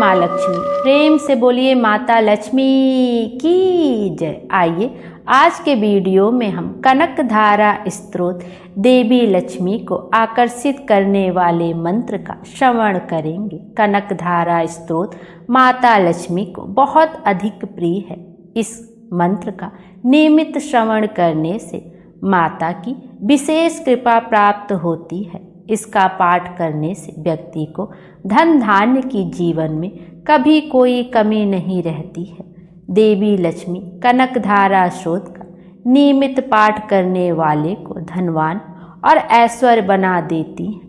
माँ लक्ष्मी। प्रेम से बोलिए माता लक्ष्मी की जय। आइए आज के वीडियो में हम कनकधारा स्तोत्र देवी लक्ष्मी को आकर्षित करने वाले मंत्र का श्रवण करेंगे। कनकधारा स्तोत्र माता लक्ष्मी को बहुत अधिक प्रिय है। इस मंत्र का नियमित श्रवण करने से माता की विशेष कृपा प्राप्त होती है। इसका पाठ करने से व्यक्ति को धन धान्य की जीवन में कभी कोई कमी नहीं रहती है। देवी लक्ष्मी कनकधारा स्तोत्र का नियमित पाठ करने वाले को धनवान और ऐश्वर्य बना देती है।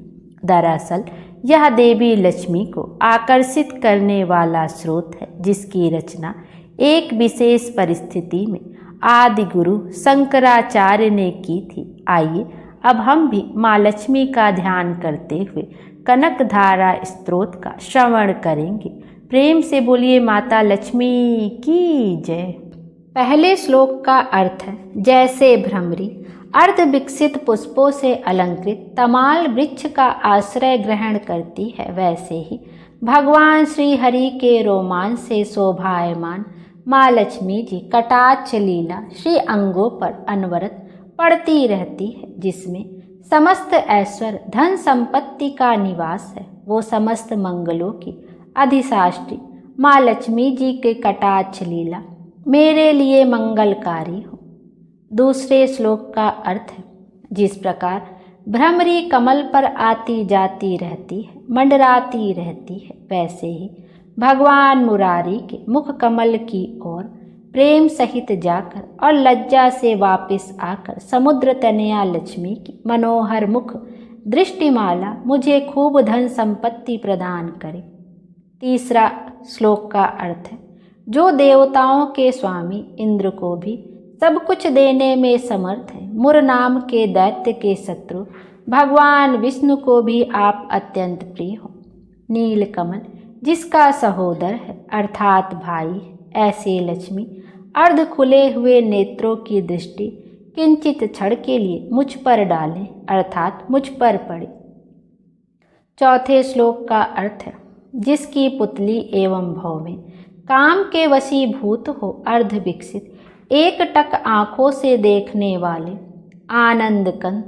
दरअसल यह देवी लक्ष्मी को आकर्षित करने वाला स्रोत है, जिसकी रचना एक विशेष परिस्थिति में आदि गुरु शंकराचार्य ने की थी। आइए अब हम भी माँ लक्ष्मी का ध्यान करते हुए कनकधारा स्तोत्र का श्रवण करेंगे। प्रेम से बोलिए माता लक्ष्मी की जय। पहले श्लोक का अर्थ है, जैसे भ्रमरी अर्ध विकसित पुष्पों से अलंकृत तमाल वृक्ष का आश्रय ग्रहण करती है, वैसे ही भगवान श्री हरि के रोमांच से शोभायमान माँ लक्ष्मी जी कटाक्ष लीला श्री अंगों पर अनवरत पड़ती रहती है, जिसमें समस्त ऐश्वर्य धन संपत्ति का निवास है। वो समस्त मंगलों की अधिशात्री माँ लक्ष्मी जी के कटाक्ष लीला मेरे लिए मंगलकारी हो। दूसरे श्लोक का अर्थ है, जिस प्रकार भ्रमरी कमल पर आती जाती रहती है, मंडराती रहती है, वैसे ही भगवान मुरारी के मुख कमल की ओर प्रेम सहित जाकर और लज्जा से वापस आकर समुद्र तनया लक्ष्मी की मनोहर मुख दृष्टिमाला मुझे खूब धन संपत्ति प्रदान करे। तीसरा श्लोक का अर्थ है, जो देवताओं के स्वामी इंद्र को भी सब कुछ देने में समर्थ है, मुर नाम के दैत्य के शत्रु भगवान विष्णु को भी आप अत्यंत प्रिय हो। नीलकमल जिसका सहोदर है अर्थात भाई है, ऐसे लक्ष्मी अर्ध खुले हुए नेत्रों की दृष्टि किंचित क्षण के लिए मुझ पर डालें, अर्थात मुझ पर पड़े। चौथे श्लोक का अर्थ है, जिसकी पुतली एवं भव में काम के वशीभूत हो अर्ध विकसित एक टक आँखों से देखने वाले आनंद कंद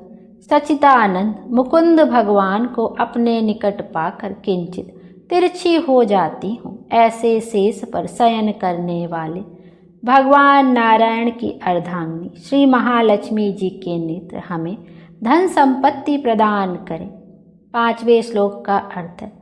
सचिदानंद मुकुंद भगवान को अपने निकट पाकर किंचित तिरछी हो जाती हूँ, ऐसे शेष पर शयन करने वाले भगवान नारायण की अर्धांगिनी श्री महालक्ष्मी जी के नेत्र हमें धन संपत्ति प्रदान करें। पांचवें श्लोक का अर्थ है,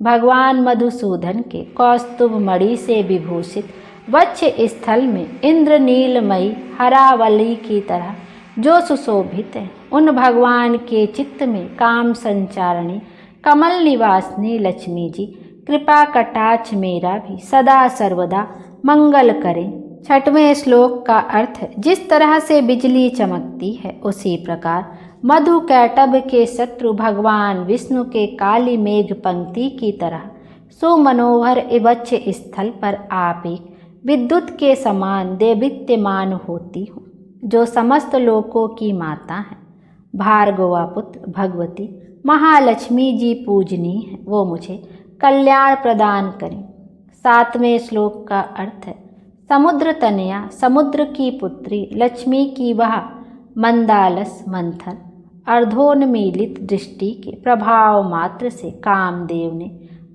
भगवान मधुसूदन के कौस्तुभ मणि से विभूषित वक्ष स्थल में इंद्रनीलमयी हरावली की तरह जो सुशोभित है, उन भगवान के चित्त में काम संचारणी कमल निवासिनी लक्ष्मी जी कृपा कटाक्ष मेरा भी सदा सर्वदा मंगल करें। छठवें श्लोक का अर्थ है, जिस तरह से बिजली चमकती है उसी प्रकार मधु कैटभ के शत्रु भगवान विष्णु के काली मेघ पंक्ति की तरह सुमनोहर वक्ष स्थल पर आप एक विद्युत के समान देदीप्यमान होती हो, जो समस्त लोकों की माता है। भार्गवा पुत्र भगवती महालक्ष्मी जी पूजनीय है, वो मुझे कल्याण प्रदान करें। सातवें श्लोक का अर्थ है, समुद्र तनया समुद्र की पुत्री लक्ष्मी की वह मंदालस मंथन अर्धोन्मीलित दृष्टि के प्रभाव मात्र से कामदेव ने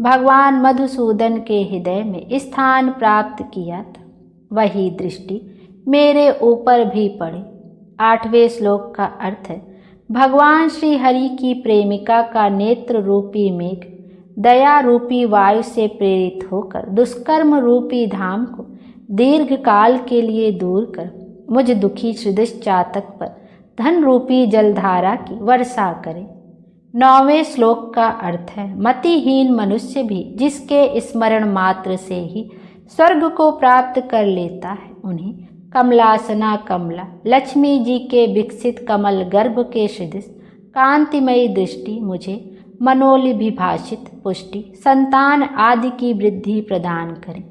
भगवान मधुसूदन के हृदय में स्थान प्राप्त किया था, वही दृष्टि मेरे ऊपर भी पड़े। आठवें श्लोक का अर्थ है, भगवान श्री हरि की प्रेमिका का नेत्र रूपी मेघ दया रूपी वायु से प्रेरित होकर दुष्कर्म रूपी धाम को दीर्घ काल के लिए दूर कर मुझ दुखी सदृश चातक पर धन रूपी जलधारा की वर्षा करे। नौवें श्लोक का अर्थ है, मतिहीन मनुष्य भी जिसके स्मरण मात्र से ही स्वर्ग को प्राप्त कर लेता है, उन्हीं कमलासना कमला लक्ष्मी जी के विकसित कमल गर्भ के सदृश कांतिमयी दृष्टि मुझे मनोलिभिभाषित पुष्टि संतान आदि की वृद्धि प्रदान करें।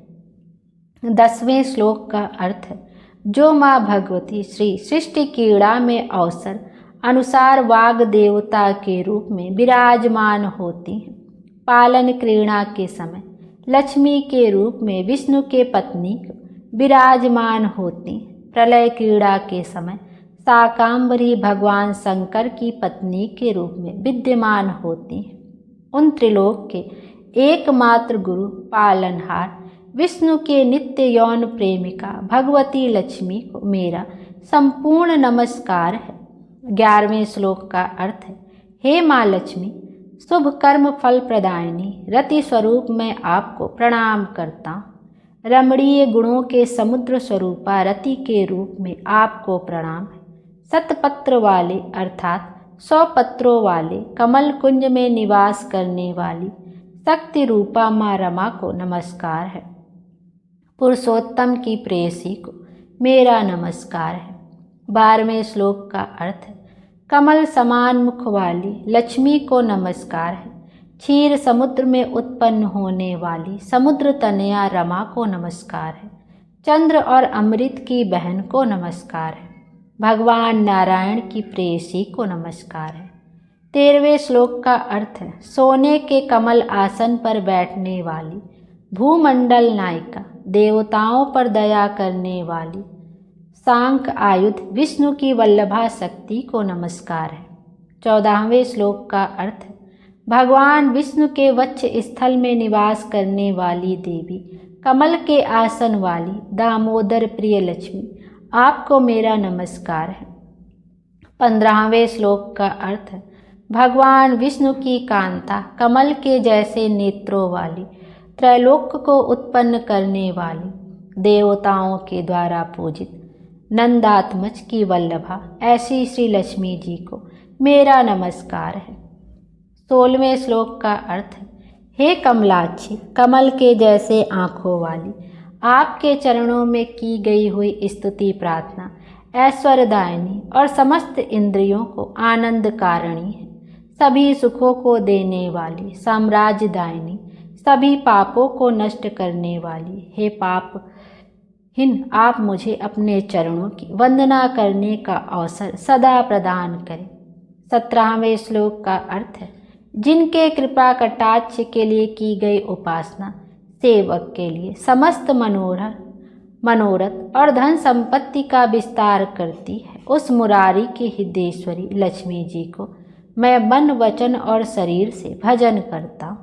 10वें श्लोक का अर्थ है, जो माँ भगवती श्री सृष्टि क्रीड़ा में अवसर अनुसार वाग देवता के रूप में विराजमान होती हैं, पालन क्रीड़ा के समय लक्ष्मी के रूप में विष्णु के पत्नी विराजमान होती। प्रलय क्रीड़ा के समय शाकंभरी भगवान शंकर की पत्नी के रूप में विद्यमान होती हैं। उन त्रिलोक के एकमात्र गुरु पालनहार विष्णु के नित्य यौन प्रेमिका भगवती लक्ष्मी को मेरा संपूर्ण नमस्कार है। 11वें श्लोक का अर्थ है, हे माँ लक्ष्मी, शुभ कर्म फल प्रदायिनी रति स्वरूप मैं आपको प्रणाम करता हूँ। रमणीय गुणों के समुद्र स्वरूपा रति के रूप में आपको प्रणाम है। शतपत्र वाले अर्थात 100 पत्रों वाले कमल कुंज में निवास करने वाली शक्ति रूपा माँ रमा को नमस्कार है। पुरुषोत्तम की प्रेयसी को मेरा नमस्कार है। 12वें श्लोक का अर्थ है, कमल समान मुख वाली लक्ष्मी को नमस्कार है। क्षीर समुद्र में उत्पन्न होने वाली समुद्र तनया रमा को नमस्कार है। चंद्र और अमृत की बहन को नमस्कार है। भगवान नारायण की प्रेयसी को नमस्कार है। 13वें श्लोक का अर्थ है, सोने के कमल आसन पर बैठने वाली भूमंडल नायिका देवताओं पर दया करने वाली सांख आयुध विष्णु की वल्लभा शक्ति को नमस्कार है। 14वें श्लोक का अर्थ है, भगवान विष्णु के वक्ष स्थल में निवास करने वाली देवी कमल के आसन वाली दामोदर प्रिय लक्ष्मी आपको मेरा नमस्कार है। 15वें श्लोक का अर्थ है, भगवान विष्णु की कांता कमल के जैसे नेत्रों वाली त्रैलोक को उत्पन्न करने वाली देवताओं के द्वारा पूजित नंदात्मज की वल्लभा ऐसी श्री लक्ष्मी जी को मेरा नमस्कार है। 16वें श्लोक का अर्थ है, हे कमलाक्षी, कमल के जैसे आँखों वाली आपके चरणों में की गई हुई स्तुति प्रार्थना ऐश्वर्यदायिनी और समस्त इंद्रियों को आनंद कारिणी है। सभी सुखों को देने वाली साम्राज्यदायिनी, सभी पापों को नष्ट करने वाली, हे पापहीन आप मुझे अपने चरणों की वंदना करने का अवसर सदा प्रदान करें। 17वें श्लोक का अर्थ है, जिनके कृपा कटाक्ष के लिए की गई उपासना सेवक के लिए समस्त मनोरथ और धन संपत्ति का विस्तार करती है, उस मुरारी की हृदयेश्वरी लक्ष्मी जी को मैं मन वचन और शरीर से भजन करता हूँ।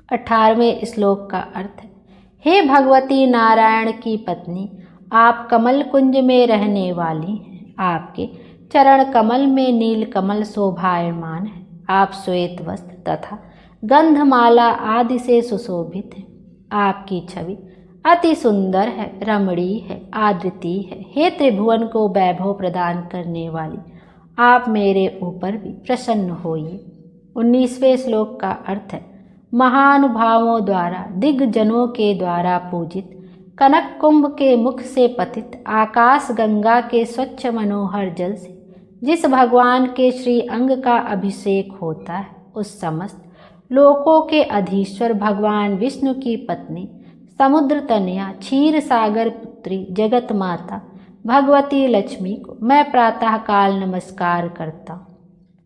18वें श्लोक का अर्थ है, हे भगवती नारायण की पत्नी, आप कमल कुंज में रहने वाली हैं। आपके चरण कमल में नील कमल शोभायमान है। आप श्वेत वस्त्र तथा गंधमाला आदि से सुशोभित हैं। आपकी छवि अति सुंदर है, रमणीय है, आदृति है। हे त्रिभुवन को वैभव प्रदान करने वाली, आप मेरे ऊपर भी प्रसन्न होइए। 19वें श्लोक का अर्थ है, महानुभावों द्वारा दिग्जनों के द्वारा पूजित कनक कुंभ के मुख से पतित आकाश गंगा के स्वच्छ मनोहर जल से जिस भगवान के श्री अंग का अभिषेक होता है, उस समस्त लोकों के अधीश्वर भगवान विष्णु की पत्नी समुद्र तनया क्षीर सागर पुत्री जगत माता भगवती लक्ष्मी को मैं प्रातःकाल नमस्कार करता हूँ।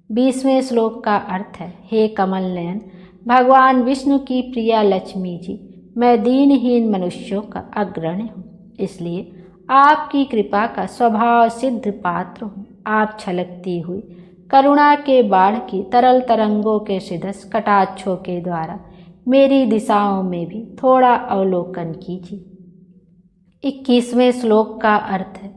20वें श्लोक का अर्थ है, हे कमल नयन भगवान विष्णु की प्रिया लक्ष्मी जी, मैं दीनहीन मनुष्यों का अग्रणी हूँ, इसलिए आपकी कृपा का स्वभाव सिद्ध पात्र हूँ। आप छलकती हुई करुणा के बाढ़ की तरल तरंगों के सदृश कटाक्षों के द्वारा मेरी दिशाओं में भी थोड़ा अवलोकन कीजिए। 21वें श्लोक का अर्थ है,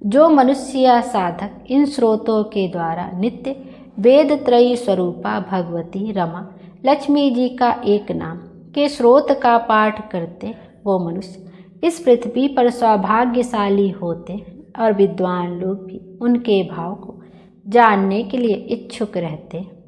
जो मनुष्य या साधक इन स्रोतों के द्वारा नित्य वेद त्रयी स्वरूपा भगवती रमा लक्ष्मी जी का एक नाम के स्रोत का पाठ करते, वो मनुष्य इस पृथ्वी पर सौभाग्यशाली होते हैं और विद्वान लोग भी उनके भाव को जानने के लिए इच्छुक रहते हैं।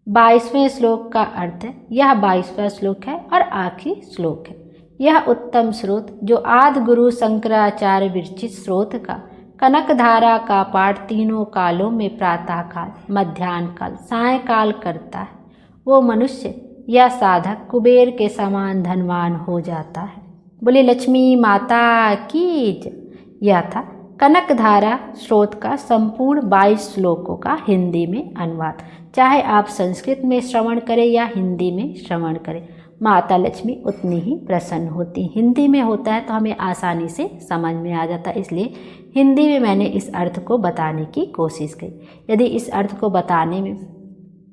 22वें श्लोक का अर्थ है, यह 22वां श्लोक है और आखिरी श्लोक है। यह उत्तम स्रोत जो आदि गुरु शंकराचार्य विरचित स्रोत का कनक धारा का पाठ तीनों कालों में प्रातःकाल, मध्याह्न काल, सायंकाल करता है, वो मनुष्य या साधक कुबेर के समान धनवान हो जाता है। बोले लक्ष्मी माता की जय। यह था कनक धारा स्रोत का संपूर्ण 22 श्लोकों का हिंदी में अनुवाद। चाहे आप संस्कृत में श्रवण करें या हिंदी में श्रवण करें, माता लक्ष्मी उतनी ही प्रसन्न होती। हिंदी में होता है तो हमें आसानी से समझ में आ जाता है, इसलिए हिंदी में मैंने इस अर्थ को बताने की कोशिश की। यदि इस अर्थ को बताने में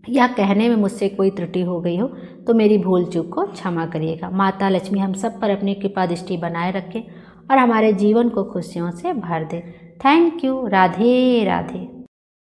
या कहने में मुझसे कोई त्रुटि हो गई हो तो मेरी भूल चूक को क्षमा करिएगा। माता लक्ष्मी हम सब पर अपनी कृपा दृष्टि बनाए रखें और हमारे जीवन को खुशियों से भर दे। Thank you. राधे राधे।